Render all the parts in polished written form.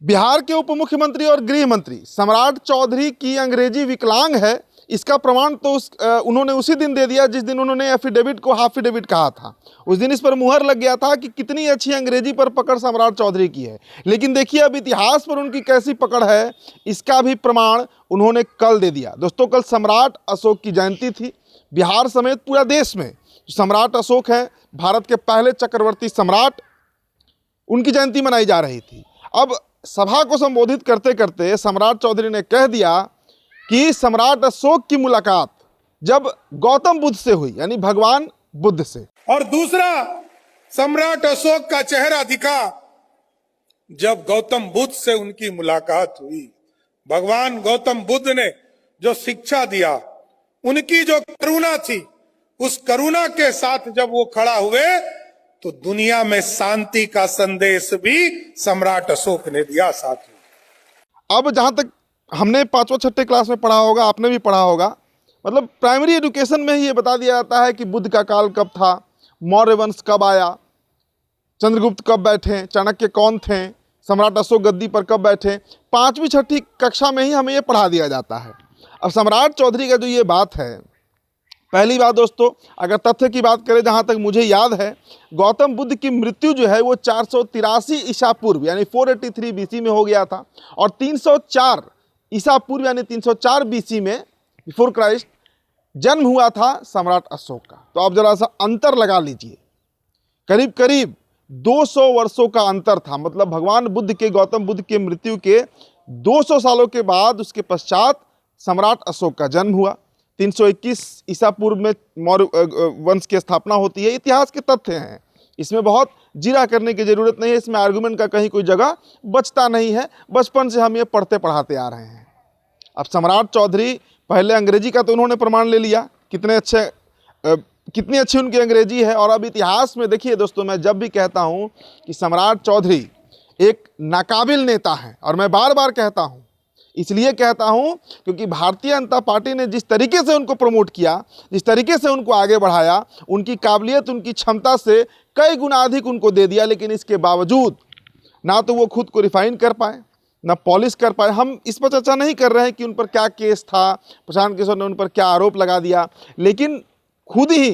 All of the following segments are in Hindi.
बिहार के उप मुख्यमंत्री और गृह मंत्री सम्राट चौधरी की अंग्रेजी विकलांग है, इसका प्रमाण तो उन्होंने उसी दिन दे दिया जिस दिन उन्होंने एफिडेविट को हाफिडेविट कहा था। उस दिन इस पर मुहर लग गया था कि कितनी अच्छी अंग्रेजी पर पकड़ सम्राट चौधरी की है। लेकिन देखिए अब इतिहास पर उनकी कैसी पकड़ है, इसका भी प्रमाण उन्होंने कल दे दिया। दोस्तों, कल सम्राट अशोक की जयंती थी। बिहार समेत पूरा देश में सम्राट अशोक हैं, भारत के पहले चक्रवर्ती सम्राट, उनकी जयंती मनाई जा रही थी। अब सभा को संबोधित करते करते सम्राट चौधरी ने कह दिया कि सम्राट अशोक की मुलाकात जब गौतम बुद्ध से हुई, यानी भगवान बुद्ध से, और दूसरा सम्राट अशोक का चेहरा दिखा जब गौतम बुद्ध से उनकी मुलाकात हुई। भगवान गौतम बुद्ध ने जो शिक्षा दिया, उनकी जो करुणा थी, उस करुणा के साथ जब वो खड़ा हुए तो दुनिया में शांति का संदेश भी सम्राट अशोक ने दिया। साथियों, अब जहां तक हमने 5वीं 6वीं क्लास में पढ़ा होगा, आपने भी पढ़ा होगा, मतलब प्राइमरी एजुकेशन में ही ये बता दिया जाता है कि बुद्ध का काल कब था, मौर्य वंश कब आया, चंद्रगुप्त कब बैठे, चाणक्य कौन थे, सम्राट अशोक गद्दी पर कब बैठे। 5वीं 6वीं कक्षा में ही हमें ये पढ़ा दिया जाता है। अब सम्राट चौधरी का जो ये बात है, पहली बात दोस्तों, अगर तथ्य की बात करें, जहाँ तक मुझे याद है, गौतम बुद्ध की मृत्यु जो है वो 483 ईसा पूर्व यानी 483 बीसी में हो गया था, और 304 ईसा पूर्व यानी 304 बीसी में, बिफोर क्राइस्ट, जन्म हुआ था सम्राट अशोक का। तो आप जरा सा अंतर लगा लीजिए, करीब करीब 200 वर्षों का अंतर था। मतलब भगवान बुद्ध के, गौतम बुद्ध के मृत्यु के 200 सालों के बाद, उसके पश्चात सम्राट अशोक का जन्म हुआ। 321 ईसा पूर्व में मौर्य वंश की स्थापना होती है। इतिहास के तथ्य हैं, इसमें बहुत जीरा करने की जरूरत नहीं है, इसमें आर्गुमेंट का कहीं कोई जगह बचता नहीं है। बचपन से हम ये पढ़ते पढ़ाते आ रहे हैं। अब सम्राट चौधरी पहले अंग्रेजी का तो उन्होंने प्रमाण ले लिया, कितनी अच्छी उनकी अंग्रेजी है। और अब इतिहास में देखिए दोस्तों, मैं जब भी कहता हूँ कि सम्राट चौधरी एक नाकाबिल नेता है, और मैं बार बार कहता हूँ, इसलिए कहता हूं क्योंकि भारतीय जनता पार्टी ने जिस तरीके से उनको प्रमोट किया, जिस तरीके से उनको आगे बढ़ाया, उनकी काबिलियत, उनकी क्षमता से कई गुना अधिक उनको दे दिया। लेकिन इसके बावजूद ना तो वो खुद को रिफाइन कर पाए, ना पॉलिश कर पाए। हम इस पर चर्चा नहीं कर रहे हैं कि उन पर क्या केस था, प्रशांत किशोर ने उन पर क्या आरोप लगा दिया, लेकिन खुद ही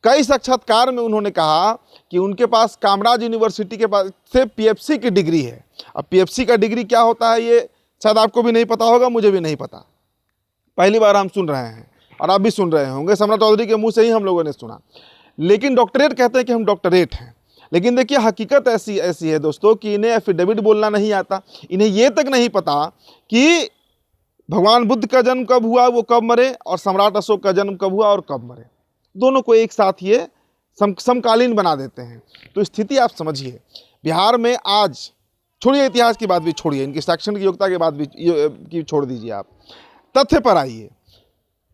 कई साक्षात्कार में उन्होंने कहा कि उनके पास कामराज यूनिवर्सिटी के पास से पीएफसी की डिग्री है। अब पीएफसी का डिग्री क्या होता है, ये शायद आपको भी नहीं पता होगा, मुझे भी नहीं पता, पहली बार हम सुन रहे हैं, और आप भी सुन रहे होंगे। सम्राट चौधरी के मुंह से ही हम लोगों ने सुना। लेकिन डॉक्टरेट कहते हैं कि हम डॉक्टरेट हैं। लेकिन देखिए हकीकत ऐसी है दोस्तों कि इन्हें एफिडेविट बोलना नहीं आता। इन्हें ये तक नहीं पता कि भगवान बुद्ध का जन्म कब हुआ, वो कब मरे, और सम्राट अशोक का जन्म कब हुआ और कब मरे। दोनों को एक साथ ये समकालीन बना देते हैं। तो स्थिति आप समझिए, बिहार में आज, छोड़िए इतिहास की बात भी छोड़िए, इनकी शैक्षणिक योग्यता की बात भी की छोड़ दीजिए, आप तथ्य पर आइए।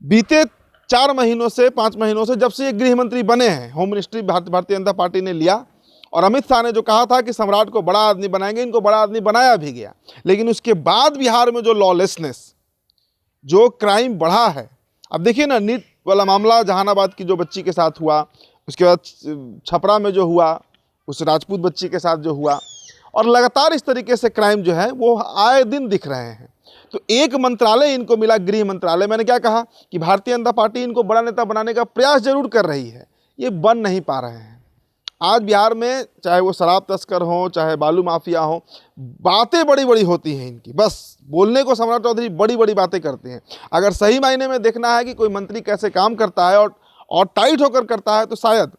बीते 4 महीनों से 5 महीनों से जब से ये गृह मंत्री बने हैं, home ministry Bharatiya Janata party ने लिया, और अमित शाह ने जो कहा था कि सम्राट को बड़ा आदमी बनाएंगे, इनको बड़ा आदमी बनाया भी गया। लेकिन उसके बाद बिहार में जो लॉलेसनेस, जो क्राइम बढ़ा है, अब देखिए ना, नीट वाला मामला जहानाबाद की जो बच्ची के साथ हुआ, उसके बाद छपरा में जो हुआ, उस राजपूत बच्ची के साथ जो हुआ, और लगातार इस तरीके से क्राइम जो है वो आए दिन दिख रहे हैं। तो एक मंत्रालय इनको मिला, गृह मंत्रालय। मैंने क्या कहा कि भारतीय जनता पार्टी इनको बड़ा नेता बनाने का प्रयास जरूर कर रही है, ये बन नहीं पा रहे हैं। आज बिहार में चाहे वो शराब तस्कर हो, चाहे बालू माफिया हो, बातें बड़ी बड़ी होती हैं इनकी, बस बोलने को सम्राट चौधरी बड़ी बड़ी बातें करते हैं। अगर सही मायने में देखना है कि कोई मंत्री कैसे काम करता है और टाइट होकर करता है, तो शायद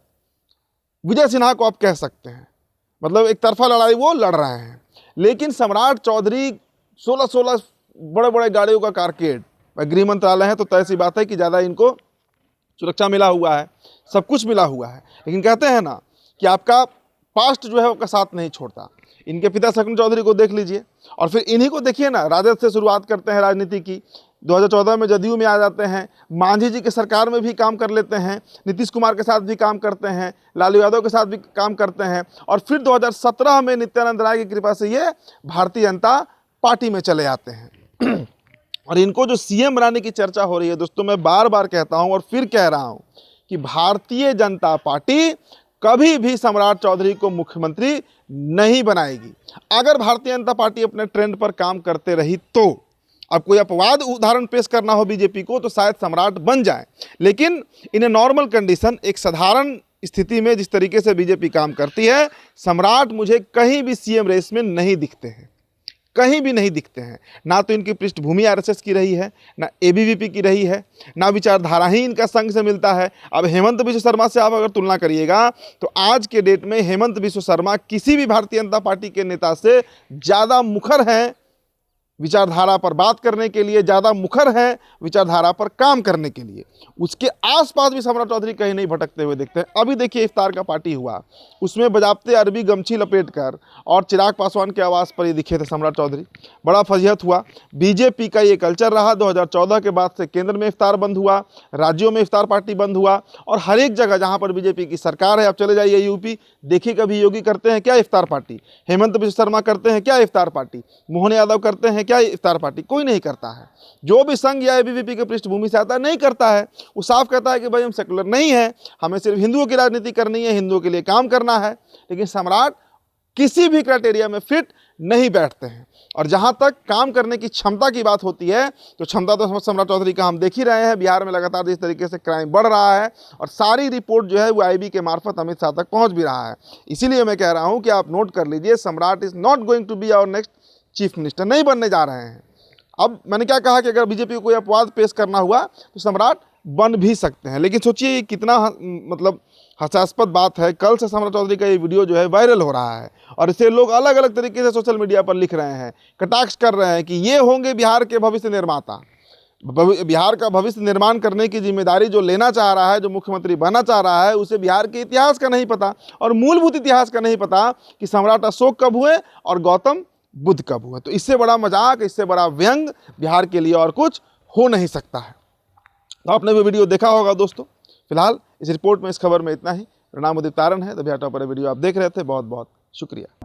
विजय सिन्हा को आप कह सकते हैं। मतलब एक तरफा लड़ाई वो लड़ रहे हैं। लेकिन सम्राट चौधरी 16 बड़े बड़े गाड़ियों का कारकेड, गृह मंत्रालय है तो तय सी बात है कि ज़्यादा इनको सुरक्षा मिला हुआ है, सब कुछ मिला हुआ है। लेकिन कहते हैं ना कि आपका पास्ट जो है वो का साथ नहीं छोड़ता। इनके पिता शकुन चौधरी को देख लीजिए, और फिर इन्हीं को देखिए ना, राजद से शुरुआत करते हैं राजनीति की, 2014 में जदयू में आ जाते हैं, मांझी जी के सरकार में भी काम कर लेते हैं, नीतीश कुमार के साथ भी काम करते हैं, लालू यादव के साथ भी काम करते हैं, और फिर 2017 में नित्यानंद राय की कृपा से ये भारतीय जनता पार्टी में चले आते हैं। और इनको जो सीएम बनाने की चर्चा हो रही है दोस्तों, मैं बार बार कहता हूं और फिर कह रहा हूं कि भारतीय जनता पार्टी कभी भी सम्राट चौधरी को मुख्यमंत्री नहीं बनाएगी। अगर भारतीय जनता पार्टी अपने ट्रेंड पर काम करते रही तो, अब कोई अपवाद उदाहरण पेश करना हो बीजेपी को तो शायद सम्राट बन जाए, लेकिन इन ए नॉर्मल कंडीशन, एक साधारण स्थिति में जिस तरीके से बीजेपी काम करती है, सम्राट मुझे कहीं भी सीएम रेस में नहीं दिखते हैं, कहीं भी नहीं दिखते हैं। ना तो इनकी पृष्ठभूमि आरएसएस की रही है, ना एबीवीपी की रही है, ना विचारधारा ही इनका संघ से मिलता है। अब हेमंत बिश्व शर्मा से आप अगर तुलना करिएगा तो आज के डेट में हेमंत बिश्व शर्मा किसी भी भारतीय जनता पार्टी के नेता से ज़्यादा मुखर हैं विचारधारा पर बात करने के लिए, ज़्यादा मुखर है विचारधारा पर काम करने के लिए। उसके आसपास भी सम्राट चौधरी कहीं नहीं भटकते हुए दिखते हैं। अभी देखिए इफ्तार का पार्टी हुआ, उसमें बजाबते अरबी गमछी लपेटकर और चिराग पासवान के आवास पर ही दिखे थे सम्राट चौधरी। बड़ा फजीहत हुआ। बीजेपी का ये कल्चर रहा, 2014 के बाद से केंद्र में इफ्तार बंद हुआ, राज्यों में इफ्तार पार्टी बंद हुआ, और हर एक जगह जहाँ पर बीजेपी की सरकार है, आप चले जाइए यूपी, देखिए कभी योगी करते हैं क्या इफ्तार पार्टी, हेमंत बिश्व शर्मा करते हैं क्या इफ्तार पार्टी, मोहन यादव करते हैं क्या इफ्तार पार्टी? कोई नहीं करता है। जो भी संघ या एबीवीपी के पृष्ठभूमि से आता है नहीं करता है। वो साफ कहता है कि भाई हम सेकुलर नहीं है, हमें सिर्फ हिंदुओं की राजनीति करनी है, हिंदुओं के लिए काम करना है। लेकिन सम्राट किसी भी क्राइटेरिया में फिट नहीं बैठते हैं। और जहां तक काम करने की क्षमता की बात होती है तो क्षमता तो सम्राट चौधरी का हम देख ही रहे हैं। बिहार में लगातार जिस तरीके से क्राइम बढ़ रहा है और सारी रिपोर्ट जो है वो आईबी के मार्फत अमित शाह तक पहुंच भी रहा है। इसीलिए मैं कह रहा हूं कि आप नोट कर लीजिए, Samrat is not going to be our next chief minister, नहीं बनने जा रहे हैं। अब मैंने क्या कहा कि अगर बीजेपी को कोई अपवाद पेश करना हुआ तो सम्राट बन भी सकते हैं। लेकिन सोचिए ये कितना मतलब हास्यास्पद बात है। कल से सम्राट चौधरी का ये वीडियो जो है वायरल हो रहा है और इसे लोग अलग अलग तरीके से सोशल मीडिया पर लिख रहे हैं, कटाक्ष कर रहे हैं कि ये होंगे बिहार के भविष्य निर्माता। बिहार का भविष्य निर्माण करने की जिम्मेदारी जो लेना चाह रहा है, जो मुख्यमंत्री बनना चाह रहा है, उसे बिहार के इतिहास का नहीं पता और मूलभूत इतिहास का नहीं पता कि सम्राट अशोक कब हुए और गौतम बुद्ध कब हुए। तो इससे बड़ा मजाक, इससे बड़ा व्यंग बिहार के लिए और कुछ हो नहीं सकता है। तो आपने भी वीडियो देखा होगा दोस्तों। फिलहाल इस रिपोर्ट में, इस खबर में इतना ही। मेरा नाम उदित तारण है। द बिहार टॉपर वीडियो आप देख रहे थे। बहुत बहुत शुक्रिया।